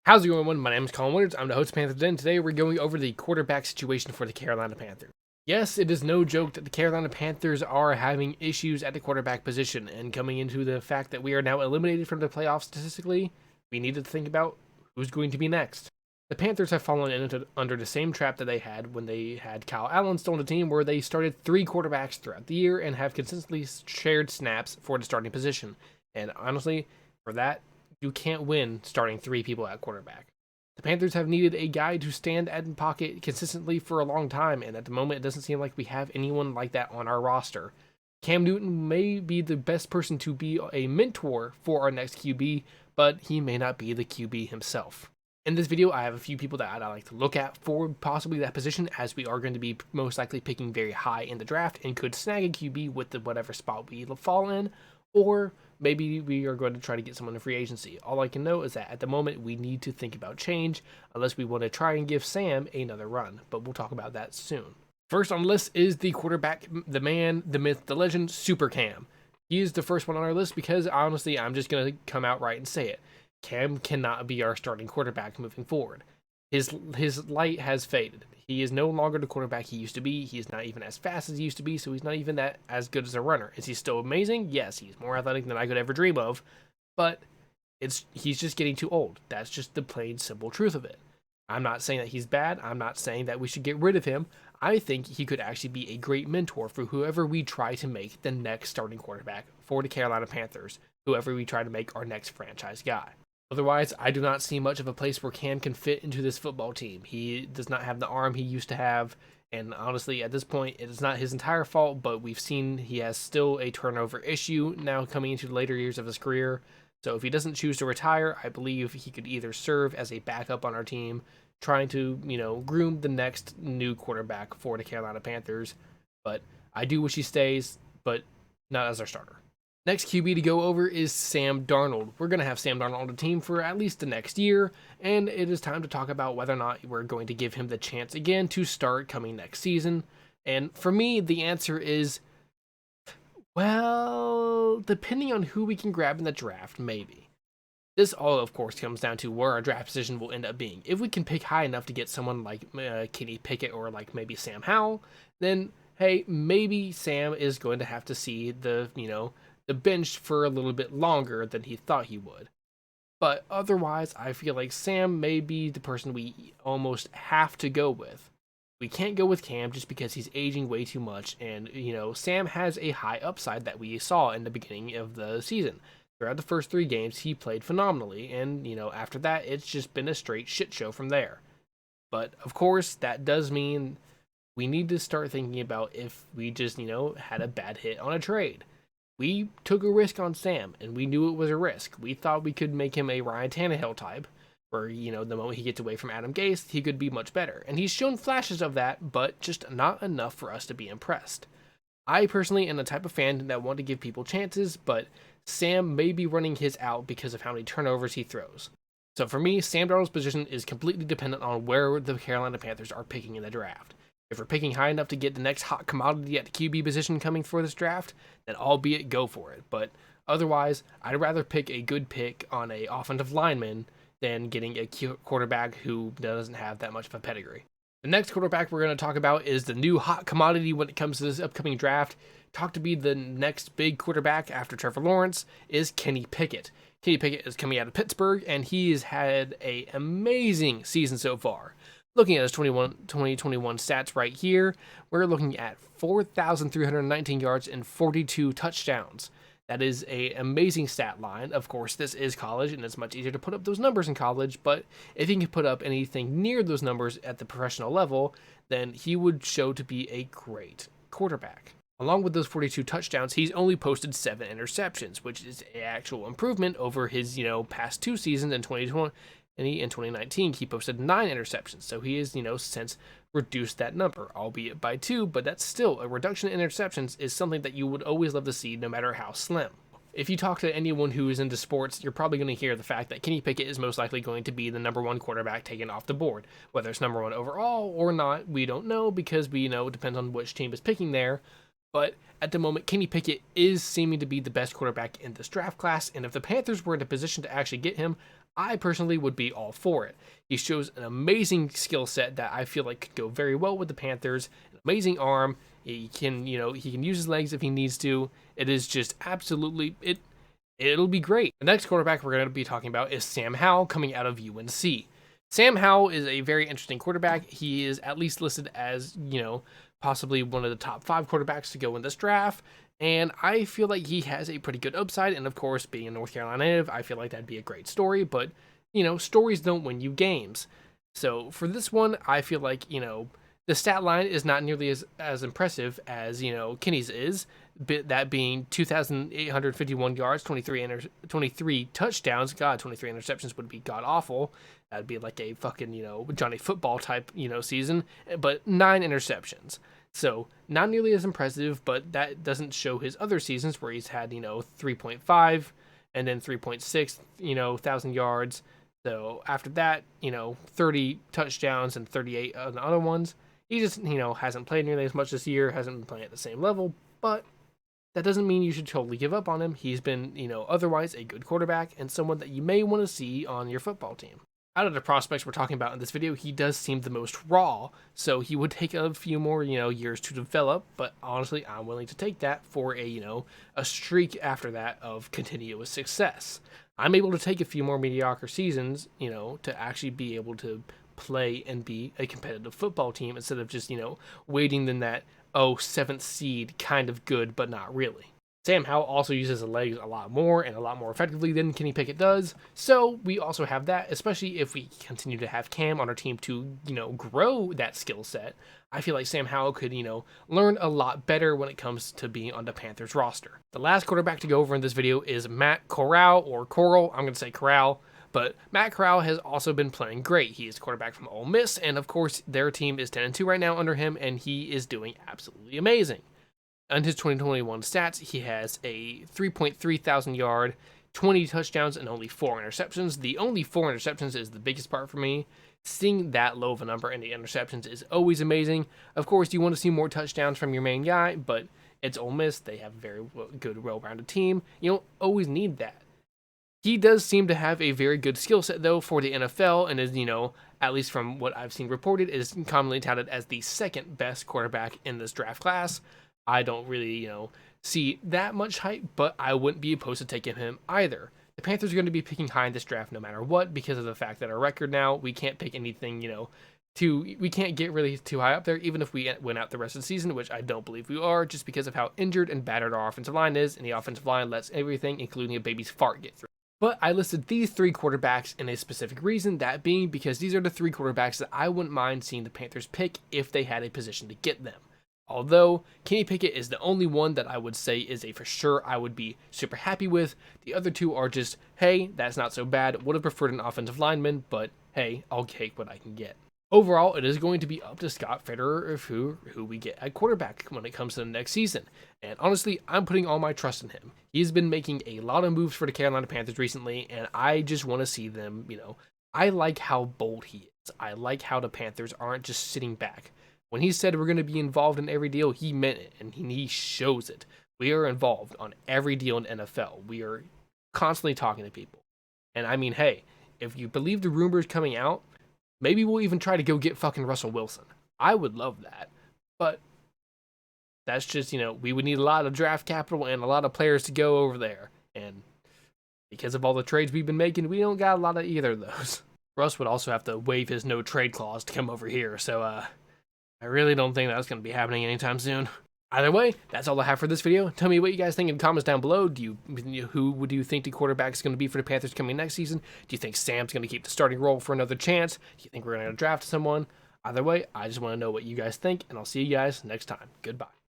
How's it going, everyone? My name is Colin Winters. I'm the host of Panthers Den. Today we're going over the quarterback situation for the Carolina Panthers. Yes, it is no joke that the Carolina Panthers are having issues at the quarterback position, and coming into the fact that we are now eliminated from the playoffs statistically, we need to think about who's going to be next. The Panthers have fallen under the same trap that they had when they had Kyle Allen still on the team, where they started 3 quarterbacks throughout the year and have consistently shared snaps for the starting position. And honestly, for that, you can't win starting 3 people at quarterback. The Panthers have needed a guy to stand at the pocket consistently for a long time, and at the moment it doesn't seem like we have anyone like that on our roster. Cam Newton may be the best person to be a mentor for our next QB, but he may not be the QB himself. In this video, I have a few people that I'd like to look at for possibly that position, as we are going to be most likely picking very high in the draft and could snag a QB with whatever spot we fall in, or maybe we are going to try to get someone in free agency. All I can know is that at the moment we need to think about change, unless we want to try and give Sam another run, but we'll talk about that soon. First on the list is the quarterback, the man, the myth, the legend, Super Cam. He is the first one on our list because honestly, I'm just going to come out right and say it. Cam cannot be our starting quarterback moving forward. His light has faded. He is no longer the quarterback he used to be. He's not even as fast as he used to be, so he's not even that as good as a runner. Is he still amazing? Yes, he's more athletic than I could ever dream of, but he's just getting too old. That's just the plain, simple truth of it. I'm not saying that he's bad. I'm not saying that we should get rid of him. I think he could actually be a great mentor for whoever we try to make the next starting quarterback for the Carolina Panthers, whoever we try to make our next franchise guy. Otherwise, I do not see much of a place where Cam can fit into this football team. He does not have the arm he used to have, and honestly, at this point, it is not his entire fault, but we've seen he has still a turnover issue now coming into the later years of his career. So if he doesn't choose to retire, I believe he could either serve as a backup on our team, trying to, groom the next new quarterback for the Carolina Panthers. But I do wish he stays, but not as our starter. Next QB to go over is Sam Darnold. We're going to have Sam Darnold on the team for at least the next year, and it is time to talk about whether or not we're going to give him the chance again to start coming next season. And for me, the answer is, well, depending on who we can grab in the draft, maybe. This all, of course, comes down to where our draft position will end up being. If we can pick high enough to get someone like Kenny Pickett or like maybe Sam Howell, then, hey, maybe Sam is going to have to see the bench for a little bit longer than he thought he would. But otherwise, I feel like Sam may be the person we almost have to go with. We can't go with Cam just because he's aging way too much, and, Sam has a high upside that we saw in the beginning of the season. Throughout the first 3 games, he played phenomenally, and, after that, it's just been a straight shit show from there. But, of course, that does mean we need to start thinking about if we just, had a bad hit on a trade. We took a risk on Sam, and we knew it was a risk. We thought we could make him a Ryan Tannehill type, where, the moment he gets away from Adam Gase, he could be much better. And he's shown flashes of that, but just not enough for us to be impressed. I personally am the type of fan that want to give people chances, but Sam may be running his out because of how many turnovers he throws. So for me, Sam Darnold's position is completely dependent on where the Carolina Panthers are picking in the draft. If we're picking high enough to get the next hot commodity at the QB position coming for this draft, then albeit go for it. But otherwise, I'd rather pick a good pick on a offensive lineman than getting a quarterback who doesn't have that much of a pedigree. The next quarterback we're going to talk about is the new hot commodity when it comes to this upcoming draft. Talk to be the next big quarterback after Trevor Lawrence is Kenny Pickett. Kenny Pickett is coming out of Pittsburgh, and he has had an amazing season so far. Looking at his 2021 stats right here, we're looking at 4,319 yards and 42 touchdowns. That is an amazing stat line. Of course, this is college, and it's much easier to put up those numbers in college, but if he can put up anything near those numbers at the professional level, then he would show to be a great quarterback. Along with those 42 touchdowns, he's only posted 7 interceptions, which is an actual improvement over his, past 2 seasons in 2020. And in 2019, he posted 9 interceptions. So he has, since reduced that number, albeit by 2, but that's still a reduction in interceptions is something that you would always love to see no matter how slim. If you talk to anyone who is into sports, you're probably going to hear the fact that Kenny Pickett is most likely going to be the number 1 quarterback taken off the board. Whether it's number 1 overall or not, we don't know because it depends on which team is picking there. But at the moment, Kenny Pickett is seeming to be the best quarterback in this draft class, and if the Panthers were in a position to actually get him, I personally would be all for it. He shows an amazing skill set that I feel like could go very well with the Panthers. An amazing arm. He can, he can use his legs if he needs to. It is just absolutely it'll be great. The next quarterback we're going to be talking about is Sam Howell coming out of UNC. Sam Howell is a very interesting quarterback. He is at least listed as, possibly one of the top 5 quarterbacks to go in this draft. And I feel like he has a pretty good upside. And of course, being a North Carolina native, I feel like that'd be a great story. But, stories don't win you games. So for this one, I feel like, the stat line is not nearly as impressive as, Kenny's is. That being 2,851 yards, 23 touchdowns. God, 23 interceptions would be god awful. That'd be like a fucking, Johnny Football type, season. But 9 interceptions. So not nearly as impressive, but that doesn't show his other seasons where he's had, 3.5 and then 3.6, thousand yards. So after that, 30 touchdowns and 38 on the other ones. He just, hasn't played nearly as much this year, hasn't been playing at the same level, but that doesn't mean you should totally give up on him. He's been, otherwise a good quarterback and someone that you may want to see on your football team. Out of the prospects we're talking about in this video, he does seem the most raw, so he would take a few more, years to develop, but honestly, I'm willing to take that for a streak after that of continuous success. I'm able to take a few more mediocre seasons, to actually be able to play and be a competitive football team instead of just, waiting in that, 7th seed, kind of good, but not really. Sam Howell also uses the legs a lot more and a lot more effectively than Kenny Pickett does, so we also have that, especially if we continue to have Cam on our team to, grow that skill set. I feel like Sam Howell could, learn a lot better when it comes to being on the Panthers roster. The last quarterback to go over in this video is Matt Corral, or Corral, I'm going to say Corral, but Matt Corral has also been playing great. He is quarterback from Ole Miss, and of course, their team is 10-2 right now under him, and he is doing absolutely amazing. On his 2021 stats, he has a 3.3 thousand yard, 20 touchdowns, and only 4 interceptions. The only 4 interceptions is the biggest part for me. Seeing that low of a number in the interceptions is always amazing. Of course, you want to see more touchdowns from your main guy, but it's Ole Miss. They have a very good, well-rounded team. You don't always need that. He does seem to have a very good skill set, though, for the NFL, and is, at least from what I've seen reported, is commonly touted as the 2nd best quarterback in this draft class. I don't really, see that much hype, but I wouldn't be opposed to taking him either. The Panthers are going to be picking high in this draft no matter what, because of the fact that our record now, we can't pick anything, we can't get really too high up there, even if we win out the rest of the season, which I don't believe we are, just because of how injured and battered our offensive line is, and the offensive line lets everything, including a baby's fart, get through. But I listed these 3 quarterbacks in a specific reason, that being because these are the 3 quarterbacks that I wouldn't mind seeing the Panthers pick if they had a position to get them. Although Kenny Pickett is the only one that I would say is a for sure I would be super happy with. The other 2 are just, hey, that's not so bad. Would have preferred an offensive lineman, but hey, I'll take what I can get. Overall, it is going to be up to Scott Fitterer of who we get at quarterback when it comes to the next season. And honestly, I'm putting all my trust in him. He's been making a lot of moves for the Carolina Panthers recently, and I just want to see them, I like how bold he is. I like how the Panthers aren't just sitting back. When he said we're going to be involved in every deal, he meant it, and he shows it. We are involved on every deal in NFL. We are constantly talking to people. And I mean, hey, if you believe the rumors coming out, maybe we'll even try to go get fucking Russell Wilson. I would love that. But that's just, we would need a lot of draft capital and a lot of players to go over there. And because of all the trades we've been making, we don't got a lot of either of those. Russ would also have to waive his no trade clause to come over here, so I really don't think that's going to be happening anytime soon. Either way, that's all I have for this video. Tell me what you guys think in the comments down below. Who do you think the quarterback is going to be for the Panthers coming next season? Do you think Sam's going to keep the starting role for another chance? Do you think we're going to draft someone? Either way, I just want to know what you guys think, and I'll see you guys next time. Goodbye.